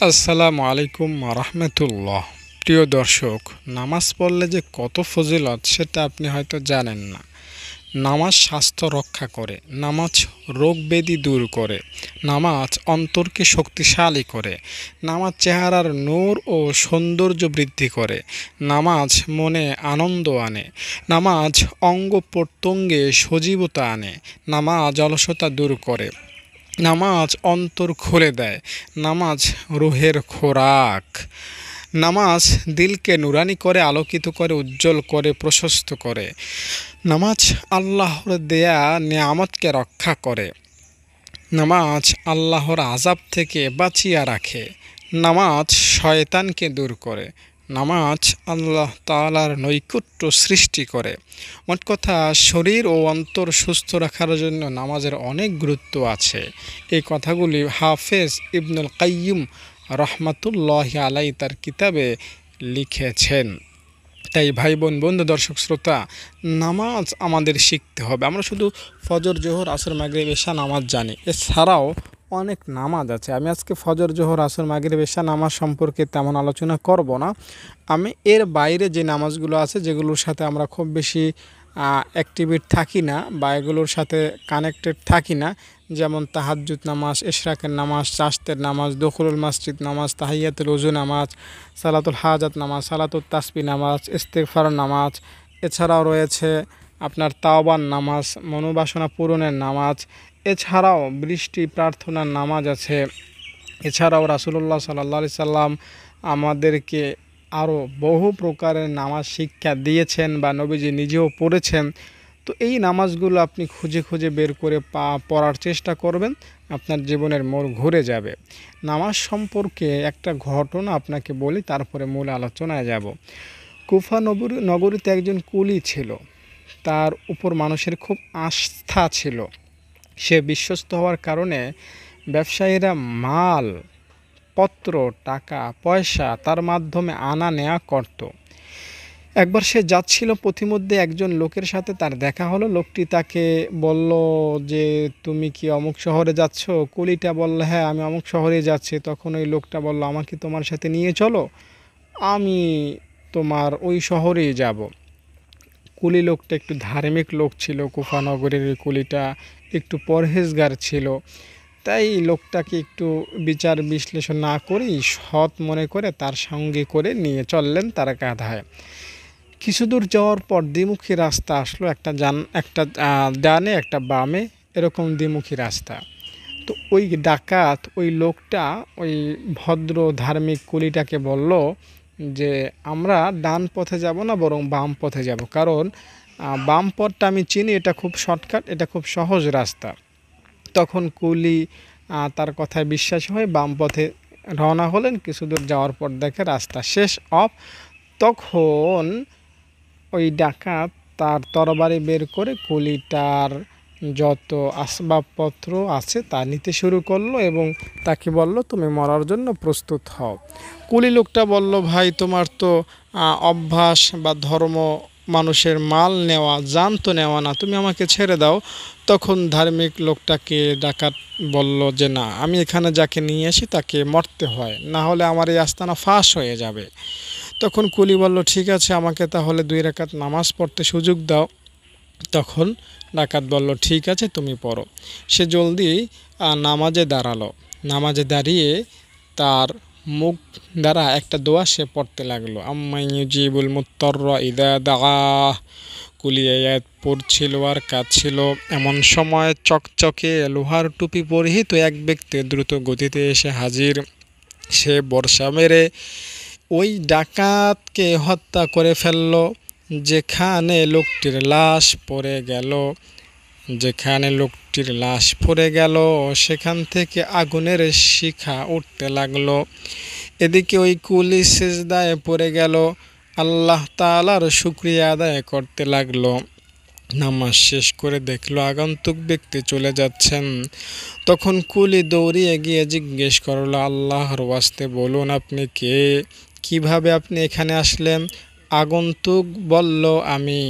আসসালামু আলাইকুম রাহমাতুল্লাহ। প্রিয় দর্শক, নামাজ পড়লে যে কত ফজিলত সেটা আপনি হয়তো জানেন না। নামাজ স্বাস্থ্য রক্ষা করে, নামাজ রোগ ব্যাধি দূর করে, নামাজ অন্তরকে শক্তিশালী করে, নামাজ চেহারার নূর ও সৌন্দর্য বৃদ্ধি করে, নামাজ মনে আনন্দ আনে, নামাজ অঙ্গ প্রত্যঙ্গে সজীবতা আনে, নামাজ অলসতা দূর করে, নামাজ অন্তর খুলে দেয়, নামাজ রুহের খোরাক, নামাজ দিলকে নুরানি করে, আলোকিত করে, উজ্জ্বল করে, প্রশস্ত করে, নামাজ আল্লাহর দেয়া নিয়ামতকে রক্ষা করে, নামাজ আল্লাহর আযাব থেকে বাঁচিয়ে রাখে, নামাজ শয়তানকে দূর করে, নামাজ আল্লাহ তাআলার নৈকট্য সৃষ্টি করে। মোট কথা, শরীর ও অন্তর সুস্থ রাখার জন্য নামাজের অনেক গুরুত্ব আছে। এই কথাগুলি হাফেজ ইবনুল কাইয়্যিম রাহমাতুল্লাহি আলাইহি তার কিতাবে লিখেছেন। তাই ভাই বোন, বন্ধু, দর্শক শ্রোতা, নামাজ আমাদের শিখতে হবে। আমরা শুধু ফজর, জোহর, আসর, মাগরিব, এশা নামাজ জানি, এছাড়াও অনেক নামাজ আছে। আমি আজকে ফজর, জোহর, আসর, মাগরিব, এশা নামাজ সম্পর্কে তেমন আলোচনা করব না। আমি এর বাইরে যে নামাজগুলো আছে, যেগুলোর সাথে আমরা খুব বেশি অ্যাক্টিভেট থাকি না বা এগুলোর সাথে কানেক্টেড থাকি না, যেমন তাহাজ্জুদ নামাজ, ইশরাকের নামাজ, চাশতের নামাজ, দুখুলুল মসজিদ নামাজ, তাহিয়াতুল ওযু নামাজ, সালাতুল হাজাত নামাজ, সালাতুল তাসবিহ নামাজ, ইস্তিগফার নামাজ, এছাড়াও রয়েছে আপনার তাওবার নামাজ, মনোবাসনা পূরণের নামাজ, এছাড়াও বৃষ্টি প্রার্থনার নামাজ আছে। এছাড়াও রাসূলুল্লাহ সাল্লাল্লাহু আলাইহি সাল্লাম আমাদেরকে আরও বহু প্রকারের নামাজ শিক্ষা দিয়েছেন বা নবীজি নিজেও পড়েছেন। তো এই নামাজগুলো আপনি খুঁজে খুঁজে বের করে পড়ার চেষ্টা করবেন, আপনার জীবনের মোড় ঘুরে যাবে। নামাজ সম্পর্কে একটা ঘটনা আপনাকে বলি, তারপরে মূল আলোচনায় যাব। কুফা নগরীতে একজন কুলি ছিল। তার উপর মানুষের খুব আস্থা ছিল। সে বিশ্বস্ত হওয়ার কারণে ব্যবসায়ীরা মাল পত্র, টাকা পয়সা তার মাধ্যমে আনা নেয়া করত। একবার সে যাচ্ছিল, পথিমধ্যে একজন লোকের সাথে তার দেখা হলো। লোকটি তাকে বলল যে, তুমি কি অমুক শহরে যাচ্ছ? কুলিটা বলল, হ্যাঁ, আমি অমুক শহরে যাচ্ছি। তখন ওই লোকটা বলল, আমাকে তোমার সাথে নিয়ে চলো, আমি তোমার ওই শহরেই যাব। কুলি লোকটা একটু ধার্মিক লোক ছিল। কুফা নগরের ওই কুলিটা একটু পরহেজগার ছিল। তাই লোকটাকে একটু বিচার বিশ্লেষণ না করেই সৎ মনে করে তার সঙ্গে করে নিয়ে চললেন তার কাঁধায়। কিছু দূর যাওয়ার পর দ্বিমুখী রাস্তা আসলো, একটা ডানে একটা বামে, এরকম দ্বিমুখী রাস্তা। তো ওই ডাকাত, ওই লোকটা ওই ভদ্র ধার্মিক কুলিটাকে বলল যে, আমরা ডান পথে যাব না, বরং বাম পথে যাব, কারণ বাম পথটা আমি চিনি, এটা খুব শর্টকাট, এটা খুব সহজ রাস্তা। তখন কুলি তার কথায় বিশ্বাসী হয়ে বাম পথে রওনা হলেন। কিছু দূর যাওয়ার পর দেখে রাস্তা শেষ অফ। তখন ওই ডাকাত তার তরবারি বের করে কুলিটার যত আসবাবপত্র আছে তা নিতে শুরু করলো এবং তাকে বলল, তুমি মরার জন্য প্রস্তুত হও। কুলি লোকটা বলল, ভাই, তোমার তো অভ্যাস বা ধর্ম মানুষের মাল নেওয়া, জান তো নেওয়া না, তুমি আমাকে ছেড়ে দাও। তখন ধার্মিক লোকটাকে ডাকাত বলল যে, না, আমি এখানে যাকে নিয়ে আসি তাকে মরতে হয়, না হলে আমার এই আস্তানা ফাঁস হয়ে যাবে। তখন কুলি বলল, ঠিক আছে, আমাকে তাহলে 2 রাকাত নামাজ পড়তে সুযোগ দাও। তখন ডাকাত বলল, ঠিক আছে, তুমি পড়ো। সে জলদি নামাজে দাঁড়ালো। নামাজে দাঁড়িয়ে তার মুখ দ্বারা একটা দোয়া সে পড়তে লাগলো, আম্মা ইউজিবুল মুত্তাররা ইযা দাআহ। কুলি আয়াত পড়ছিল আর কাঁদছিল। এমন সময় চকচকে লোহার টুপি পরিহিত এক ব্যক্তি দ্রুত গতিতে এসে হাজির। সে বর্ষা মেরে ওই ডাকাতকে হত্যা করে ফেলল। যেখানে লোকটির লাশ পড়ে গেল সেখান থেকে আগুনের শিখা উঠতে লাগলো। এদিকে ওই কুলি সিজদায় পড়ে গেল, আল্লাহ তাআলার শুকরিয়া আদায় করতে লাগলো। নামাজ শেষ করে দেখলো আগন্তুক ব্যক্তি চলে যাচ্ছেন। তখন কুলি দৌড়িয়ে গিয়ে জিজ্ঞেস করলো, আল্লাহর ওয়াস্তে বলুন, আপনি কে? কিভাবে আপনি এখানে আসলেন? আগন্তুক বলল, আমি।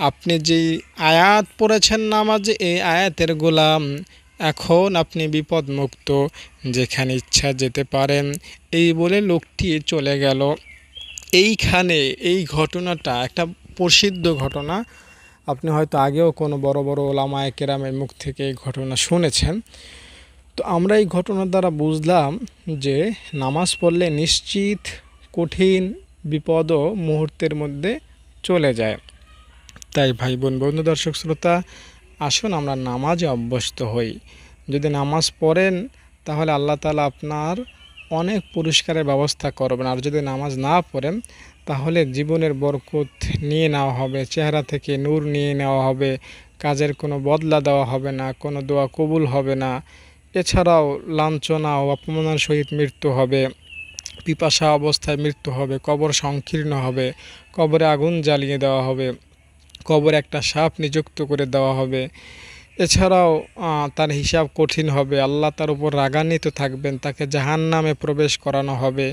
আপনি যেই আয়াত পড়েছেন নামাজে, এই আয়াতের গোলাম। এখন আপনি বিপদমুক্ত। যেখানে ইচ্ছা যেতে পারেন। এই বলে লোকটি চলে গেল। এইখানে এই ঘটনাটা একটা প্রসিদ্ধ ঘটনা। আপনি হয়তো আগেও কোনো বড় বড় ওলামায়ে কেরামের মুখ থেকে এই ঘটনা শুনেছেন। তো আমরা এই ঘটনার দ্বারা বুঝলাম যে নামাজ পড়লে নিশ্চিত কঠিন বিপদও মুহূর্তের মধ্যে চলে যায়। তাই ভাই বোন, বন্ধু, দর্শক শ্রোতা, আসুন আমরা নামাজে অভ্যস্ত হই। যদি নামাজ পড়েন তাহলে আল্লাহ তাআলা আপনার অনেক পুরস্কারের ব্যবস্থা করবেন। আর যদি নামাজ না পড়েন তাহলে জীবনের বরকত নিয়ে নেওয়া হবে, চেহারা থেকে নূর নিয়ে নেওয়া হবে, কাজের কোনো বদলা দেওয়া হবে না, কোনো দোয়া কবুল হবে না। এছাড়াও লাঞ্ছনা ও অপমানের সহিত মৃত্যু হবে, পিপাসা অবস্থায় মৃত্যু হবে, কবর সংকীর্ণ হবে, কবরে আগুন জ্বালিয়ে দেওয়া হবে, কবরে একটা সাপ নিযুক্ত করে দেওয়া হবে। এছাড়াও তার হিসাব কঠিন হবে, আল্লাহ তার উপর রাগান্বিত থাকবেন, তাকে জাহান্নামে প্রবেশ করানো হবে।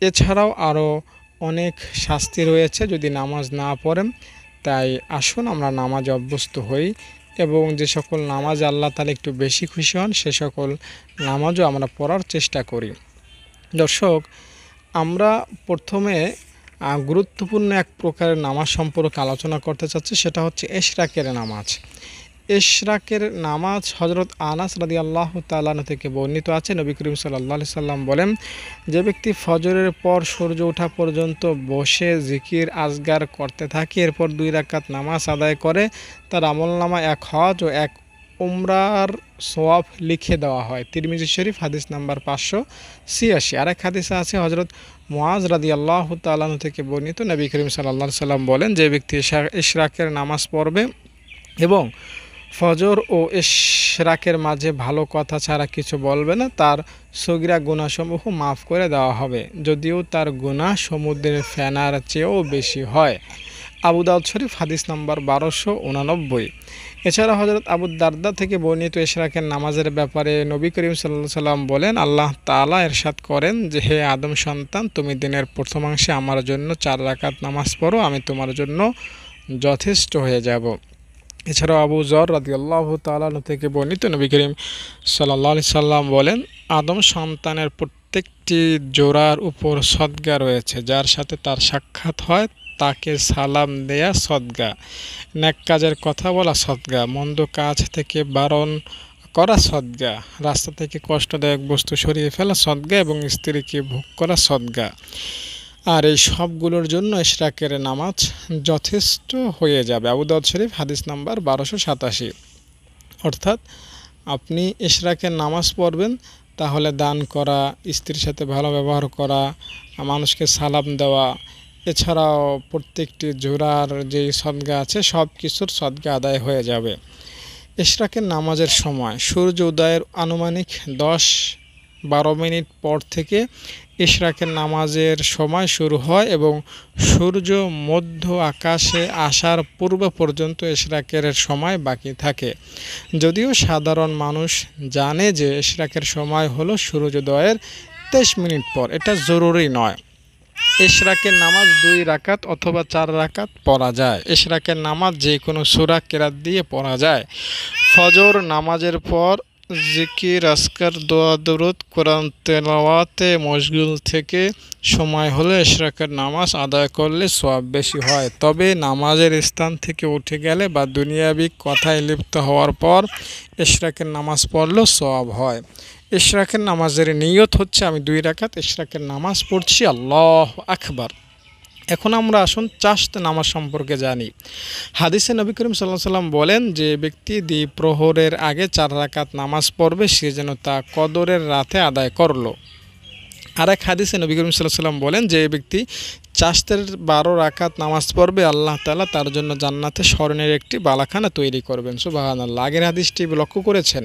এছাড়াও আরও অনেক শাস্তি রয়েছে যদি নামাজ না পড়েন। তাই আসুন আমরা নামাজে অভ্যস্ত হই এবং যে সকল নামাজ আল্লাহ তাআলা একটু বেশি খুশি হন সে সকল নামাজও আমরা পড়ার চেষ্টা করি। দর্শক, আমরা প্রথমে গুরুত্বপূর্ণ এক প্রকারের নামাজ সম্পর্কে আলোচনা করতে চাচ্ছি, সেটা হচ্ছে ইশরাকের নামাজ। ইশরাকের নামাজ হযরত আনাস রাদিয়াল্লাহু তাআলা থেকে বর্ণিত আছে। নবী করিম সাল্লাল্লাহু আলাইহি সাল্লাম বলেন, যে ব্যক্তি ফজরের পর সূর্য ওঠা পর্যন্ত বসে জিকির আজগার করতে থাকে, এরপর 2 রাকাত নামাজ আদায় করে, তার আমলনামায় 1 হজ ও 1 উমরার সওয়াব লিখে দেওয়া হয়। তিরমিজি শরীফ হাদিস নাম্বার 586। আরেক হাদিসে আছে হযরত মুআজ রাদিয়াল্লাহু তাআলা থেকে বর্ণিত, নবী করিম সাল্লাল্লাহু আলাইহি সাল্লাম বলেন, যে ব্যক্তি ইশরাকের নামাজ পড়বে এবং ফজর ও ইশরাকের মাঝে ভালো কথা ছাড়া কিছু বলবে না, তার সগীরা গুনাহসমূহ মাফ করে দেওয়া হবে, যদিও তার গুনাহ সমুদ্রের ফেনার চেয়েও বেশি হয়। আবু দাউদ শরীফ হাদিস নাম্বার 1289। এছাড়া হযরত আবু দারদা থেকে বর্ণিত ইশরাকের নামাজের ব্যাপারে নবী করিম সাল্লাল্লাহু আলাইহি সাল্লাম বলেন, আল্লাহ তাআলা ইরশাদ করেন যে, হে আদম সন্তান, তুমি দিনের প্রথমাংশে আমার জন্য 4 রাকাত নামাজ পড়ো, আমি তোমার জন্য যথেষ্ট হয়ে যাব। এছাড়াও আবু যর রাদিয়াল্লাহু তাআলা থেকে বর্ণিত, নবী করিম সাল্লাল্লাহু আলাইহি সাল্লাম বলেন, আদম সন্তানের প্রত্যেকটি জোড়ার উপর সদকা রয়েছে, যার সাথে তার সাক্ষাৎ হয় তাকে সালাম দেয়া সদকা, নেক কাজের কথা বলা সদকা, মন্দ কাজ থেকে বারণ করা সদকা, রাস্তা থেকে কষ্টদায়ক বস্তু সরিয়ে ফেলা সদকা এবং স্ত্রীকে ভোগ করা সদকা। আর এই সবগুলোর জন্য ইশরাকের নামাজ যথেষ্ট হয়ে যাবে। আবু দাউদ শরীফ হাদিস নাম্বার 1287। অর্থাৎ আপনি ইশরাকের নামাজ পড়বেন, তাহলে দান করা, স্ত্রীর সাথে ভালো ব্যবহার করা, মানুষকে সালাম দেওয়া, এছাড়াও প্রত্যেকটি জোড়ার যেই সদকা আছে সব কিছুর সদকা আদায় হয়ে যাবে। ইশরাকের নামাজের সময় সূর্য উদয়ের আনুমানিক 10-12 মিনিট পর থেকে ইশরাকের নামাজের সময় শুরু হয় এবং সূর্য মধ্য আকাশে আসার পূর্ব পর্যন্ত ইশরাকের সময় বাকি থাকে। যদিও সাধারণ মানুষ জানে যে ইশরাকের সময় হলো সূর্যোদয়ের 23 মিনিট পর, এটা জরুরি নয়। ইশরাকের নামাজ 2 রাকাত অথবা 4 রাকাত পড়া যায়। ইশরাকের নামাজ যে কোনো সূরা কেরাত দিয়ে পড়া যায়। ফজর নামাজের পর জিকির আজকার দোয়া দরুদ কোরআন তেলাওয়াতে মশগুল থেকে সময় হলে ইশরাকের নামাজ আদায় করলে সওয়াব বেশি হয়। তবে নামাজের স্থান থেকে উঠে গেলে বা দুনিয়াবি কথায় লিপ্ত হওয়ার পর ইশরাকের নামাজ পড়লেও সওয়াব হয়। ইশরাকের নামাজের নিয়ত হচ্ছে আমি 2 রাকাত ইশরাকের নামাজ পড়ছি, আল্লাহু আকবার। এখন আমরা আসুন চাশত নামাজ সম্পর্কে জানি। হাদিসে নবী করিম সাল্লাল্লাহু আলাইহি সাল্লাম বলেন, যে ব্যক্তি দ্বিপ্রহরের আগে 4 রাকাত নামাজ পড়বে সে যেন তা কদরের রাতে আদায় করলো। আরেক হাদিসে নবী করিম সাল্লাল্লাহু আলাইহি সাল্লাম বলেন, যে ব্যক্তি চাশতের 12 রাকাত নামাজ পড়বে আল্লাহ তাআলা তার জন্য জান্নাতে স্বর্ণের একটি বালাখানা তৈরি করবেন। সুবহানাল্লাহ। আগের হাদিসটি লক্ষ্য করেছেন,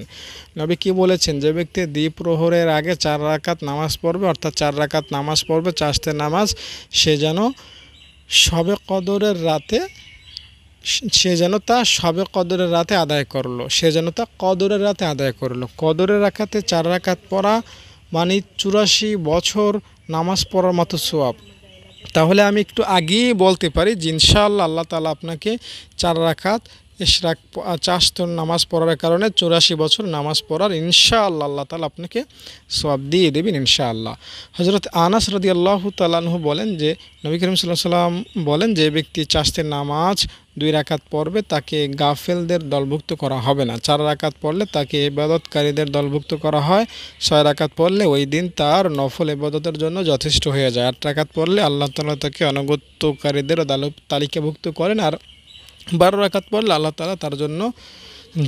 নবী কি বলেছেন? যে ব্যক্তি দ্বিপ্রহরের আগে 4 রাকাত নামাজ পড়বে, অর্থাৎ 4 রাকাত নামাজ পড়বে চাশতের নামাজ, সে যেন শবে কদরের রাতে তা শবে কদরের রাতে আদায় করলো, সে যেন তা কদরের রাতে আদায় করলো। কদরের রাকাতে 4 রাকাত পড়া মানে 84 বছর নামাজ পড়ার মতো সওয়াব। তাহলে আমি একটু আগেই বলতে পারি যে ইনশাআল্লাহ আল্লাহ তাআলা আপনাকে 4 রাকাত চারস্তর নামাজ পড়ার কারণে 84 বছর নামাজ পড়ার ইনশাআল্লাহ আল্লাহ তাআলা আপনাকে সওয়াব দিয়ে দেবেন ইনশাআল্লাহ। হযরত আনাস রাদিয়াল্লাহু তাআলা আনহু বলেন যে নবী করিম সাল্লাল্লাহু আলাইহি ওয়াসাল্লাম বলেন, যে ব্যক্তি চারস্তের নামাজ 2 রাকাত পড়বে তাকে গাফেলদের দলভুক্ত করা হবে না। 4 রাকাত পড়লে তাকে ইবাদতকারীদের দলভুক্ত করা হয়। 6 রাকাত পড়লে ওই দিন তার নফল ইবাদতের জন্য যথেষ্ট হয়ে যায়। 8 রাকাত পড়লে আল্লাহ তাআলা তাকে আনুগত্যকারীদের তালিকাভুক্ত করেন। আর 12 রাকাত পড়লে আল্লাহ তাআলা তার জন্য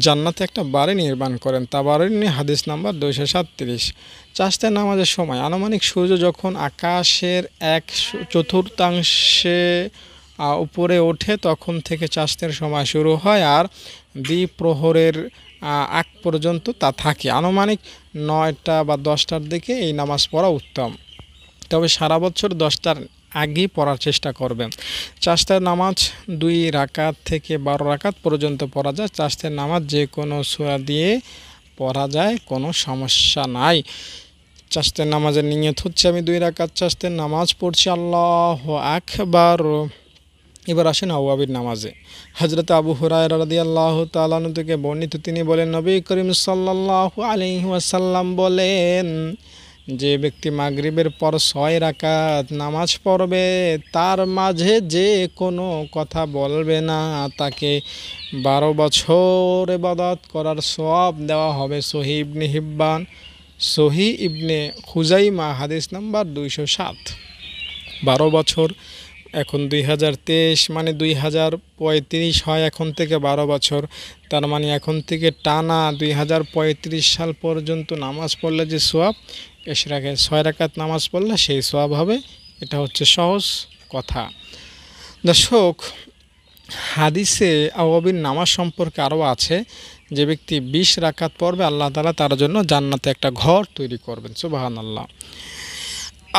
জান্নাতে একটা বাড়ি নির্মাণ করেন। তাবারানী হাদিস নাম্বার 237। চারস্তের নামাজের সময় আনুমানিক সূর্য যখন আকাশের 1/4 উপরে ওঠে তখন থেকে চারস্তের সময় শুরু হয় আর দ্বিপ্রহরের আগ পর্যন্ত তা থাকে। আনুমানিক 9টা বা 10টার দিকে এই নামাজ পড়া উত্তম, তবে সারা বছর 10টার আগেই পড়ার চেষ্টা করবেন। চারস্তের নামাজ 2 রাকাত থেকে 12 রাকাত পর্যন্ত পড়া যায়। চারস্তের নামাজ যে কোনো সূরা দিয়ে পড়া যায়, কোনো সমস্যা নাই। চারস্তের নামাজের নিয়ত হচ্ছে আমি 2 রাকাত চারস্তের নামাজ পড়ছি, আল্লাহু আকবার। এবার আসেন আওয়াবির নামাজে। হযরত আবু হুরায়রা রাদিয়াল্লাহু তাআলা আনহু থেকে বর্ণিত, তিনি বলেন, নবী করিম সাল্লাল্লাহু আলাইহি ওয়াসাল্লাম বলেন, যে ব্যক্তি মাগরিবের পর 6 রাকাত নামাজ পড়বে তার মাঝে যে কোনো কথা বলবে না, তাকে 12 বছর ইবাদত করার সওয়াব দেওয়া হবে। সহিহ ইবনে খুজাইমা হাদিস নাম্বার 207। 12 বছর, এখন 2023 মানে 2035 হয় এখন থেকে 12 বছর, তার মানে এখন থেকে টানা 2035 সাল পর্যন্ত নামাজ পড়লে যে সওয়াব, 6 রাকাত নামাজ পড়লে সেই সওয়াব হবে। এটা হচ্ছে সহজ কথা। দর্শক, হাদিসে আওয়াবির নামাজ সম্পর্কে আরও আছে, যে ব্যক্তি 20 রাকাত পড়বে আল্লাহ তাআলা তার জন্য জান্নাতে একটা ঘর তৈরি করবেন। সুবহানাল্লাহ।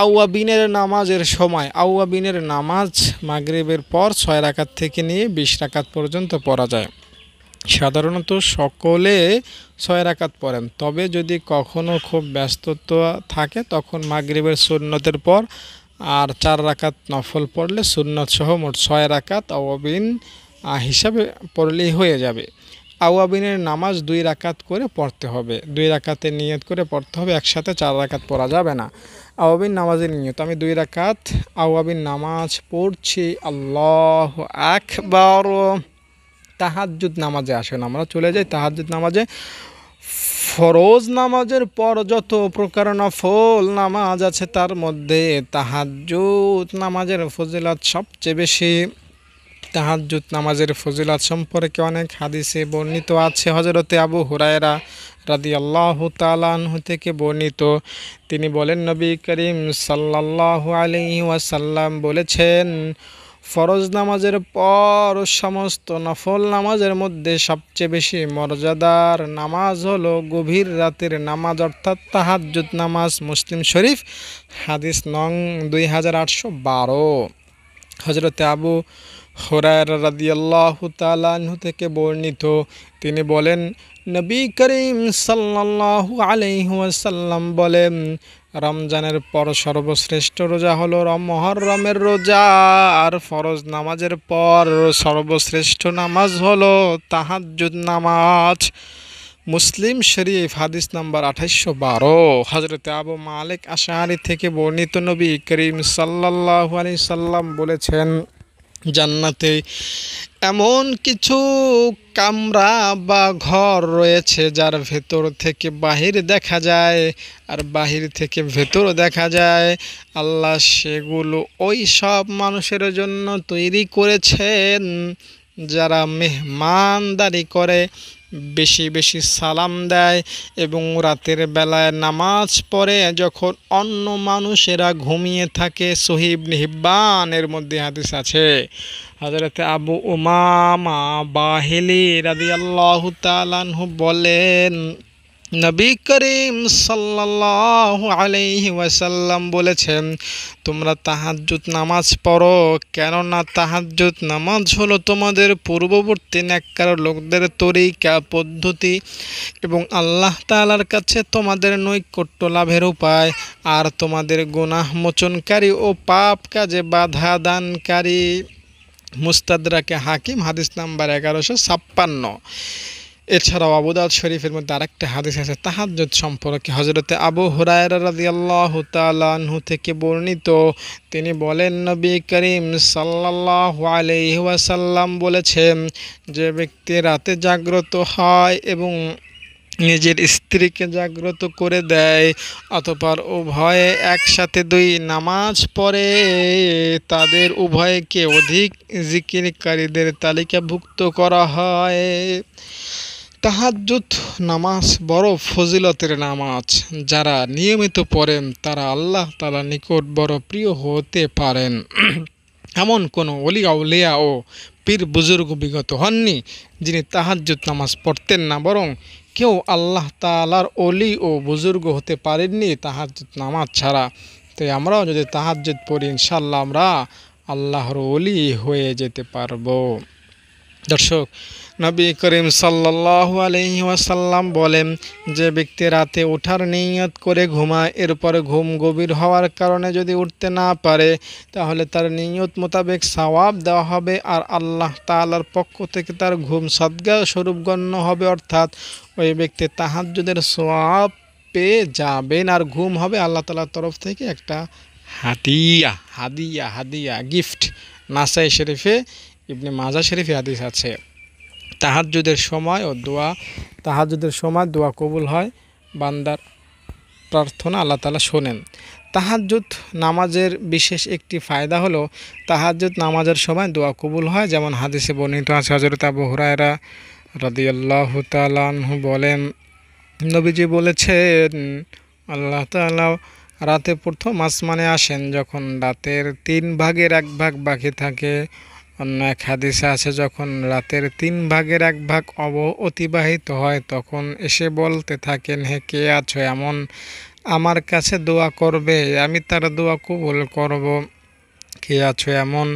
আওয়াবিনের নামাজের সময়, আওয়াবিনের নামাজ মাগরিবের পর 6 রাকাত থেকে নিয়ে 20 রাকাত পর্যন্ত পড়া যায়। সাধারণত সকলে 6 রাকাত পড়েন, তবে যদি কখনো খুব ব্যস্ততা থাকে তখন মাগরিবের সুন্নতের পর আর 4 রাকাত নফল পড়লে সুন্নত সহ মোট 6 রাকাত আওয়াবিন হিসাবে পড়লেই হয়ে যাবে। আওয়াবিনের নামাজ 2 রাকাত করে পড়তে হবে, 2 রাকাতের নিয়ত করে পড়তে হবে, একসাথে 4 রাকাত পড়া যাবে না। আওয়াবিন নামাজের নিয়ত, আমি 2 রাকাত আওয়াবিন নামাজ পড়ছি, আল্লাহু আকবার। তাহাজ্জুদ নামাজে আসেন, আমরা চলে যাই তাহাজ্জুদ নামাজে। ফরজ নামাজের পর যত প্রকার নফল নামাজ আছে তার মধ্যে তাহাজ্জুদ নামাজের ফজিলত সবচেয়ে বেশি। তাহাজ্জুদ নামাজের ফজিলত সম্পর্কে অনেক হাদিসে বর্ণিত আছে। হযরতে আবু হুরায়রা রাদিয়াল্লাহু তাআলা আনহু থেকে বর্ণিত, তিনি বলেন, নবী করিম সাল্লাল্লাহু আলাইহি ওয়াসাল্লাম বলেছেন, ফরজ নামাজের পর সমস্ত নফল নামাজের মধ্যে সবচেয়ে বেশি মর্যাদার নামাজ হলো গভীর রাতের নামাজ, অর্থাৎ তাহাজ্জুদ নামাজ। মুসলিম শরীফ হাদিস নং 2812। হযরতে আবু হুরায়রা রাদিয়াল্লাহু তাআলা আনহু থেকে বর্ণিত, তিনি বলেন, নবী করিম সাল্লাল্লাহু আলাইহি ওয়াসাল্লাম বলেন, রমজানের পর সর্বশ্রেষ্ঠ রোজা হলো মুহররমের রোজা, আর ফরজ নামাজের পর সর্বশ্রেষ্ঠ নামাজ হলো তাহাজ্জুদ নামাজ। মুসলিম শরীফ হাদিস নাম্বার 2812। হযরতে আবু মালিক আশআরী থেকে বর্ণিত, নবী করিম সাল্লাল্লাহু আলাইহি সাল্লাম বলেছেন, জান্নাতে এমন কিছু কামরা বা ঘর রয়েছে যার ভেতর থেকে বাহির দেখা যায় আর বাহির থেকে ভেতর দেখা যায়। আল্লাহ সেগুলো ওই সব মানুষের জন্য তৈরি করেছেন যারা মেহমানদারি করে, বেশি বেশি সালাম দেয় এবং রাতের বেলায় নামাজ পড়ে যখন অন্য মানুষেরা ঘুমিয়ে থাকে। সহিহ ইবনে হিব্বানের মধ্যে হাদিস আছে। হযরতে আবু উমামা বাহিলি রাদিয়াল্লাহু তাআলা আনহু বলেন, নবী করিম সাল্লাল্লাহু আলাইহি ওয়াসাল্লাম বলেছেন, তোমরা তাহাজ্জুদ নামাজ পড়ো, কেননা তাহাজ্জুদ নামাজ হলো তোমাদের পূর্ববর্তী নেককার লোকদের তরিকা পদ্ধতি এবং আল্লাহ তাআলার কাছে তোমাদের নৈকট্য লাভের উপায়, আর তোমাদের গুনাহ মোচনকারী ও পাপ কাজে বাধা দানকারী। মুস্তাদরাকে হাকিম হাদিস নাম্বার 1156। এছাড়াও আবু দাউদ শরীফের মধ্যে আরেকটা হাদিস আছে তাহাজ্জুদ সম্পর্কে, হযরতে আবু হুরায়রা রাদিয়াল্লাহু তাআলা আনহু থেকে বর্ণিত। তিনি বলেন, নবী করিম সাল্লাল্লাহু আলাইহি ওয়াসাল্লাম বলেছেন, যে ব্যক্তি রাতে জাগ্রত হয় এবং নিজের স্ত্রীকে জাগ্রত করে দেয়, অতঃপর উভয়ে একসাথে দুই নামাজ পড়ে, তাদের উভয়কে অধিক জিকিরকারীদের তালিকাভুক্ত করা হয়। তাহাজ্জুদ নামাজ বড় ফজিলতের নামাজ। যারা নিয়মিত পড়েন তারা আল্লাহ তাআলার নিকট বড় প্রিয় হতে পারেন। এমন কোনো অলি আউলিয়া ও পীর বুজুর্গ বিগত হননি যিনি তাহাজ্জুদ নামাজ পড়তেন না, বরং কেউ আল্লাহ তাআলার অলি ও বুজুর্গ হতে পারেননি তাহাজ্জুদ নামাজ ছাড়া। তাই আমরাও যদি তাহাজ্জুদ পড়ি ইনশাআল্লাহ আমরা আল্লাহর অলি হয়ে যেতে পারবো। দর্শক, নবী করিম সাল্লাল্লাহু আলাইহি ওয়াসাল্লাম বলেন, যে ব্যক্তি রাতে ওঠার নিয়ত করে ঘুমায়, এরপরে ঘুম গভীর হওয়ার কারণে যদি উঠতে না পারে, তাহলে তার নিয়ত মোতাবেক সওয়াব দেওয়া হবে আর আল্লাহ তাআলার পক্ষ থেকে তার ঘুম সদকা স্বরূপ গণ্য হবে। অর্থাৎ ওই ব্যক্তি তাহাজ্জুদের সওয়াব পেয়ে যাবেন আর ঘুম হবে আল্লাহ তাআলার তরফ থেকে একটা হাদিয়া হাদিয়া হাদিয়া গিফট। নাসাই শরীফে, ইবনে মাজাহ শরীফে হাদিস আছে। তাহাজ্জুদের সময় দোয়া কবুল হয়, বান্দার প্রার্থনা আল্লাহ তাআলা শোনেন। তাহাজ্জুদ নামাজের বিশেষ একটি ফায়দা হলো তাহাজ্জুদ নামাজের সময় দোয়া কবুল হয়, যেমন হাদিসে বর্ণিত আছে। হযরত আবু হুরায়রা রাদিয়াল্লাহু তাআলা আনহু বলেন, নবীজি বলেছেন, আল্লাহ তাআলা রাতে প্রথম আসমানে আসেন যখন রাতের 3/1 বাকি থাকে। অন্য এক হাদিসে আছে, যখন রাতের 3/1 অতিবাহিত হয় তখন এসে বলতে থাকেন, হে কে আছো এমন আমার কাছে দোয়া করবে, আমি তার দোয়া কবুল করব। কে আছো এমন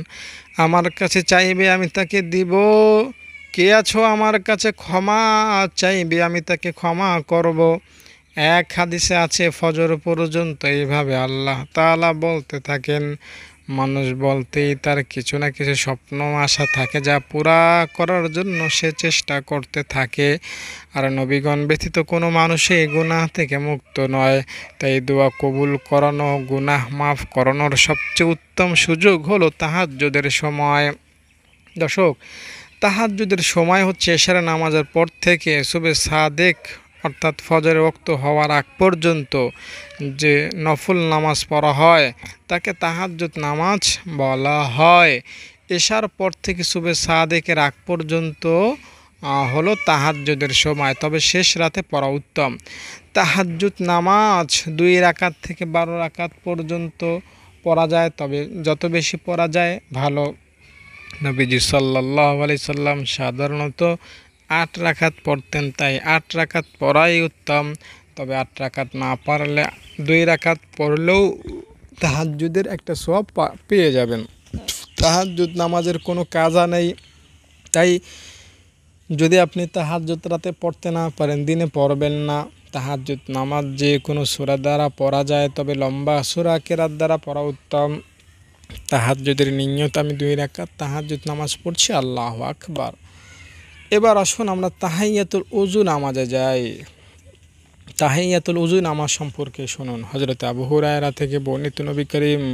আমার কাছে চাইবে, আমি তাকে দিব। কে আছো আমার কাছে ক্ষমা চাইবে, আমি তাকে ক্ষমা করব। এক হাদিসে আছে, ফজর পর্যন্ত এইভাবে আল্লাহ তাআলা বলতে থাকেন। মানুষ বলতেই তার কিছু না কিছু স্বপ্ন আশা থাকে, যা পুরা করার জন্য সে চেষ্টা করতে থাকে। আর নবীগণ ব্যতীত কোনো মানুষই গুনাহ থেকে মুক্ত নয়। তাই দোয়া কবুল করানো, গুনাহ মাফ করানোর সবচেয়ে উত্তম সুযোগ হলো তাহাজ্জুদের সময়। দর্শক, তাহাজ্জুদের সময় হচ্ছে এশার নামাজের পর থেকে সুবে সাদেক অর্থাৎ ফজরের ওয়াক্ত হওয়ার আগ পর্যন্ত যে নফল নামাজ পড়া হয় তাকে তাহাজ্জুদ নামাজ বলা হয়। এশার পর থেকে সুবে সাদেকের আগ পর্যন্ত হলো তাহাজ্জুদের সময়, তবে শেষ রাতে পড়া উত্তম। তাহাজ্জুদ নামাজ 2 রাকাত থেকে 12 রাকাত পর্যন্ত পড়া যায়, তবে যত বেশি পড়া যায় ভালো। নবীজি সাল্লাল্লাহু আলাইহি সাল্লাম সাধারণত 8 রাকাত পড়তেন, তাই 8 রাকাত পড়াই উত্তম। তবে 8 রাকাত না পারলে 2 রাকাত পড়লেও তাহাজ্জুদের একটা সওয়াব পেয়ে যাবেন। তাহাজ্জুদ নামাজের কোনো কাজা নেই, তাই যদি আপনি তাহাজ্জুদ রাতে পড়তে না পারেন দিনে পড়বেন না। তাহাজ্জুদ নামাজ যে কোনো সূরা দ্বারা পড়া যায়, তবে লম্বা সূরা কেরাত দ্বারা পড়া উত্তম। তাহাজ্জুদের নিয়ত, আমি 2 রাকাত তাহাজ্জুদ নামাজ পড়ছি, আল্লাহু আকবার। এবার আসুন আমরা তাহিয়াতুল উযু নামাজে যাই। তাহিয়াতুল উযু নামাজ সম্পর্কে শুনুন। হযরত আবু হুরায়রা থেকে বর্ণিত, নবী করিম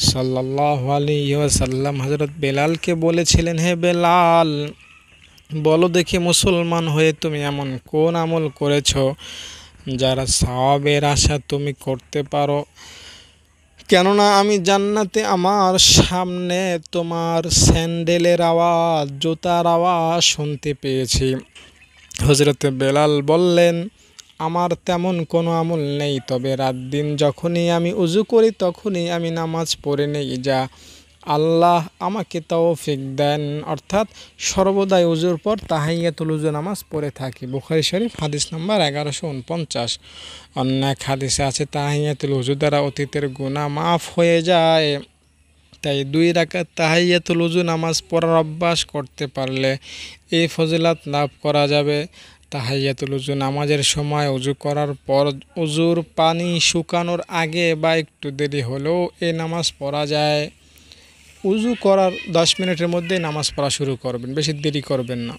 সাল্লাল্লাহু আলাইহি ওয়াসাল্লাম হযরত বেলালকে বলেছিলেন, হে বেলাল, বলো দেখি মুসলমান হয়ে তুমি এমন কোন আমল করেছো যারা সওয়াবের আশা তুমি করতে পারো, কেননা আমি জান্নাতে আমার সামনে তোমার স্যান্ডেলের আওয়াজ, জুতার আওয়াজ শুনতে পেয়েছি। হযরত বেলাল বললেন, আমার তেমন কোনো আমল নেই, তবে রাত দিন যখনই আমি উযু করি তখনই আমি নামাজ পড়ে নেই, যা আল্লাহ আমাকে তৌফিক দেন। অর্থাৎ সর্বদাই উযুর পর তাহিয়াতুল উযু নামাজ পড়ে থাকি। বুখারী শরীফ হাদিস নাম্বার 1149। অন্য এক হাদিসে আছে, তাহিয়াতুল উযু দ্বারা অতীতের গুনাহ মাফ হয়ে যায়। তাই 2 রাকাত তাহিয়াতুল উযু নামাজ পড়ার অভ্যাস করতে পারলে এই ফজিলত লাভ করা যাবে। তাহিয়াতুল উযু নামাজের সময় উযু করার পর উযুর পানি শুকানোর আগে বা একটু দেরি হলেও এই নামাজ পড়া যায়। উজু করার 10 মিনিটের মধ্যেই নামাজ পড়া শুরু করবেন, বেশি দেরি করবেন না।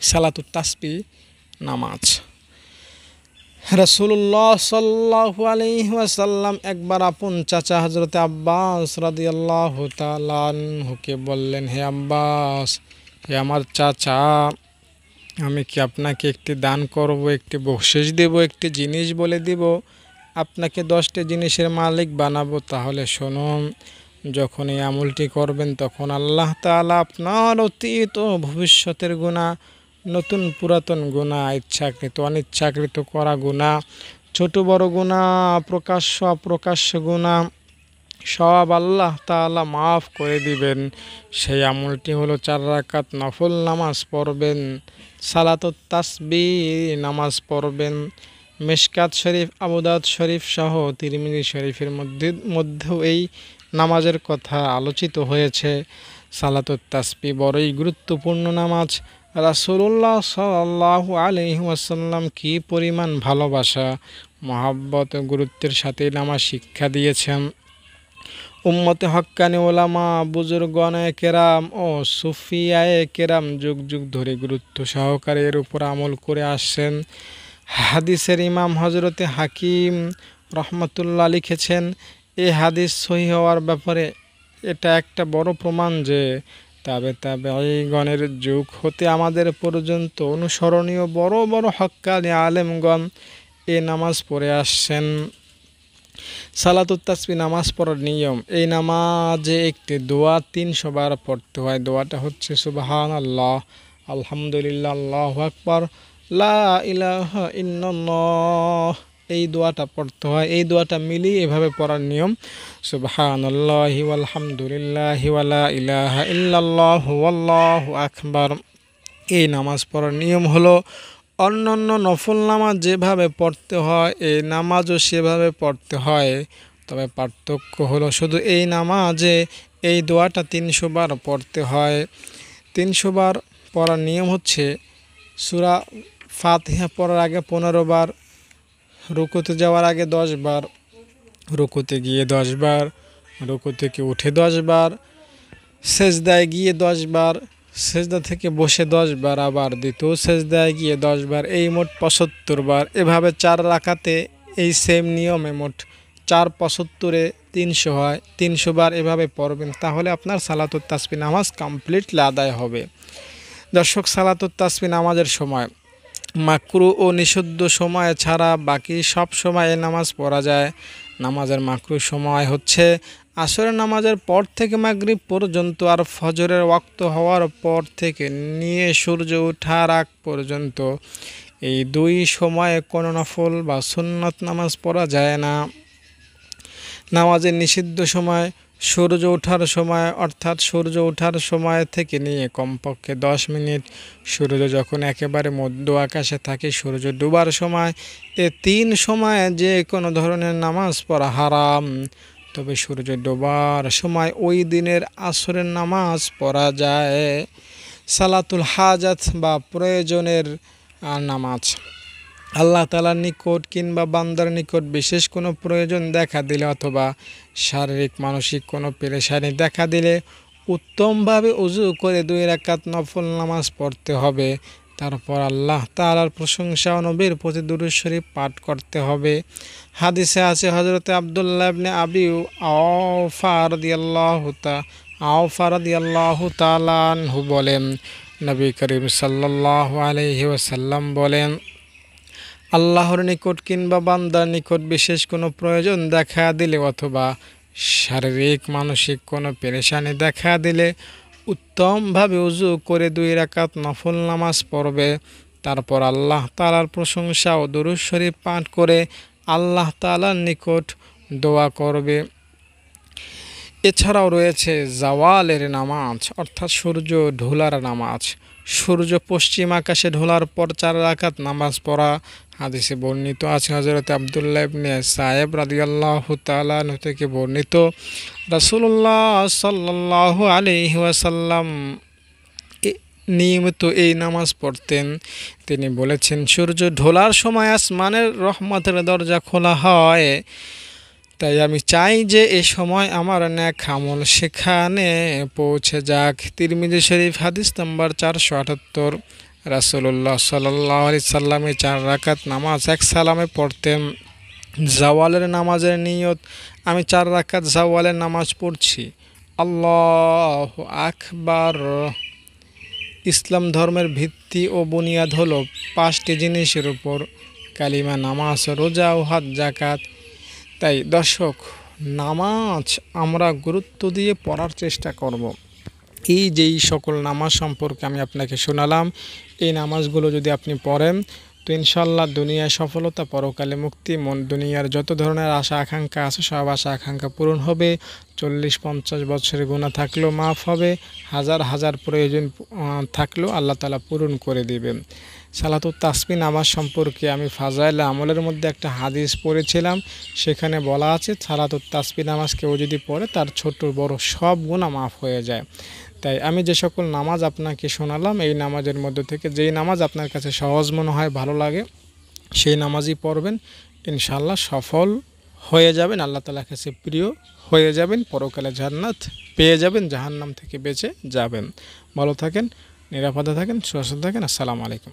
সালাতুত তাসবিহ নামাজ। রাসূলুল্লাহ সাল্লাল্লাহু আলাইহি ওয়াসাল্লাম একবার আপন চাচা হযরতে আব্বাস রাদিয়াল্লাহু তাআলা আনহুকে বললেন, হে আব্বাস, হে আমার চাচা, আমি কি আপনাকে একটি দান করব, একটি বকশিশ দেব, একটি জিনিস বলে দিব, আপনাকে 10টি জিনিসের মালিক বানাবো। তাহলে শুনুন, যখন এই আমলটি করবেন তখন আল্লাহ তাআলা আপনার অতীত ও ভবিষ্যতের গুনাহ, নতুন পুরাতন গুনাহ, ইচ্ছাকৃত অনিচ্ছাকৃত করা গুনাহ, ছোট বড় গুনাহ, প্রকাশ্য অপ্রকাশ্য গুনাহ সব আল্লাহ তাআলা মাফ করে দিবেন। সেই আমলটি হলো 4 রাকাত নফল নামাজ পড়বেন, সালাতুত তাসবিহ নামাজ পড়বেন। মিশকাত শরীফ, আবু দাউদ শরীফ সহ তিরমিজি শরীফের মধ্যেও এই নামাজের কথা আলোচিত হয়েছে। সালাতুত তাসবিহ বড়ই গুরুত্বপূর্ণ নামাজ। রাসূলুল্লাহ সাল্লাল্লাহু আলাইহি ওয়াসাল্লাম কি পরিমাণ ভালোবাসা, মহব্বত ও গুরুত্বের সাথে নামাজ শিক্ষা দিয়েছেন। উম্মতে হক্কানি ওলামা, বুজুর্গানে কেরাম ও সুফিয়ায়ে কেরাম যুগ যুগ ধরে গুরুত্ব সহকারে এর উপর আমল করে আসছেন। হাদিসের ইমাম হজরতে হাকিম রহমতুল্লাহ লিখেছেন, এই হাদিস সহিহ হওয়ার ব্যাপারে এটা একটা বড় প্রমাণ যে তাবেঈগণের যুগ হতে আমাদের পর্যন্ত অনুসরণীয় বড় বড় হক্কানি আলেমগণ এ নামাজ পড়ে আসছেন। সালাতুত তাসবিহ নামাজ পড়ার নিয়ম। এই নামাজে একটি দোয়া 300 বার পড়তে হয়। দোয়াটা হচ্ছে সুবহানাল্লাহ, আলহামদুলিল্লাহ, আল্লাহু আকবার, লা ইলাহা ইল্লাল্লাহ। এই দোয়াটা পড়তে হয়। এই দোয়াটা মিলিয়ে এভাবে পড়ার নিয়ম, সুবহানাল্লাহি ওয়ালহামদুলিল্লাহি ওয়ালা ইলাহা ইল্লাল্লাহু ওয়াল্লাহু আকবার। এই নামাজ পড়ার নিয়ম হলো অন্যান্য নফল নামাজ যেভাবে পড়তে হয় এই নামাজও সেভাবে পড়তে হয়, তবে পার্থক্য হলো শুধু এই নামাজে এই দোয়াটা 300 বার পড়তে হয়। 300 বার পড়ার নিয়ম হচ্ছে, সূরা ফাতিহা পড়ার আগে 15 বার, রুকুতে যাওয়ার আগে 10 বার, রুকুতে গিয়ে 10 বার, রুকু থেকে উঠে 10 বার, সেজদায় গিয়ে 10 বার, সেজদা থেকে বসে 10 বার, আবার দ্বিতীয় সেজদায় গিয়ে 10 বার, এই মোট 75 বার। এভাবে 4 রাকাতে এই সেম নিয়মে মোট 4 75-এ 300 হয়। 300 বার এভাবে পড়বেন, তাহলে আপনার সালাতুত তাসবিহ নামাজ কমপ্লিটলি আদায় হবে। দর্শক, সালাতুত তাসবিহ নামাজের সময় মাকরু ও নিষিদ্ধ সময় ছাড়া বাকি সব সময় এই নামাজ পড়া যায়। নামাজের মাকরু সময় হচ্ছে আসরের নামাজের পর থেকে মাগরিব পর্যন্ত, আর ফজরের ওয়াক্ত হওয়ার পর থেকে নিয়ে সূর্য ওঠার আগ পর্যন্ত। এই 2 সময়ে কোনো নফল বা সুন্নত নামাজ পড়া যায় না। নামাজের নিষিদ্ধ সময় সূর্য ওঠার সময়, অর্থাৎ সূর্য ওঠার সময় থেকে নিয়ে কমপক্ষে 10 মিনিট সূর্য যখন একেবারে মধ্য আকাশে থাকে সূর্য ডুবার সময়, এ 3 সময়ে যে কোনো ধরনের নামাজ পড়া হারাম। তবে সূর্য ডোবার সময় ওই দিনের আসরের নামাজ পড়া যায়। সালাতুল হাজাত বা প্রয়োজনের নামাজ। আল্লাহ তাআলার নিকট কিংবা বান্দার নিকট বিশেষ কোনো প্রয়োজন দেখা দিলে অথবা শারীরিক মানসিক কোনো পেরেশানি দেখা দিলে উত্তমভাবে ওযু করে 2 রাকাত নফল নামাজ পড়তে হবে। তারপর আল্লাহ তাআলার প্রশংসা ও নবীর প্রতি দুরূদ শরীফ পাঠ করতে হবে। হাদিসে আছে, হযরতে আব্দুল্লাহ ইবনে আবি আওফা রাদিয়াল্লাহু তাআলা আনহু বলেন, নবী করিম সাল্লাল্লাহু আলাইহি ওয়াসাল্লাম বলেন, আল্লাহর নিকট কিংবা বান্দার নিকট বিশেষ কোনো প্রয়োজন দেখা দিলে অথবা শারীরিক মানসিক কোনো পেরেশানি দেখা দিলে উত্তমভাবে ওযু করে 2 রাকাত নফল নামাজ পড়বে। তারপর আল্লাহ তাআলার প্রশংসা ও দুরূদ শরীফ পাঠ করে আল্লাহ তাআলার নিকট দোয়া করবে। এছাড়াও রয়েছে জাওয়ালের নামাজ, অর্থাৎ সূর্য ঢোলার নামাজ। সূর্য পশ্চিম আকাশে ঢোলার পর 4 রাকাত নামাজ পড়া। হাদিসে বর্ণিত আছে, হযরত আব্দুল্লাহ ইবনে সায়েব রাদিয়াল্লাহু তাআলা আনহু থেকে বর্ণিত, রাসূলুল্লাহ সাল্লাল্লাহু আলাইহি ওয়াসাল্লাম নিয়মিত এই নামাজ পড়তেন। তিনি বলেছেন, সূর্য ঢোলার সময় আসমানের রহমতের দরজা খোলা হয়, তাই আমি চাই যে এই সময় আমার নেক আমল সেখানে পৌঁছে যাক। তিরমিজি শরীফ হাদিস নাম্বার 478, রাসূলুল্লাহ সাল্লাল্লাহু আলাইহি সাল্লামে 4 রাকাত নামাজ এক সালামে পড়তেন। জাওয়ালের নামাজের নিয়ত, আমি 4 রাকাত জাওয়ালের নামাজ পড়ছি, আল্লাহু আকবার। ইসলাম ধর্মের ভিত্তি ও বুনিয়াদ হলো 5টি জিনিসের উপর: কালিমা, নামাজ, রোজা ও হজ, যাকাত। তাই দর্শক, নামাজ আমরা গুরুত্ব দিয়ে পড়ার চেষ্টা করব। যেই সকল নামাজ সম্পর্কে আমি আপনাকে শোনালাম, এই নামাজগুলো যদি আপনি পড়েন তো ইনশাল্লাহ দুনিয়ায় সফলতা, পরকালে মুক্তি, দুনিয়ার যত ধরনের আশা আকাঙ্ক্ষা আছে সব আশা আকাঙ্ক্ষা পূরণ হবে। 40-50 বছরের গুনাহ থাকলেও মাফ হবে, হাজার হাজার প্রয়োজন থাকলেও আল্লাহ তাআলা পূরণ করে দিবেন। সালাতুত তাসবিহ নামাজ সম্পর্কে আমি ফাজাইল আমলের মধ্যে একটা হাদিস পড়েছিলাম, সেখানে বলা আছে সালাতুত তাসবিহ নামাজ কেউ যদি পড়ে তার ছোট বড় সব গুনাহ মাফ হয়ে যায়। তাই আমি যে সকল নামাজ আপনাকে শোনালাম, এই নামাজের মধ্যে থেকে যেই নামাজ আপনার কাছে সহজ মনে হয়, ভালো লাগে, সেই নামাজই পড়বেন। ইনশাআল্লাহ সফল হয়ে যাবেন, আল্লাহ তাআলার কাছে প্রিয় হয়ে যাবেন, পরকালে জান্নাত পেয়ে যাবেন, জাহান্নাম থেকে বেঁচে যাবেন। ভালো থাকেন, নিরাপদে থাকেন, সুরক্ষিত থাকেন। আসসালামু আলাইকুম।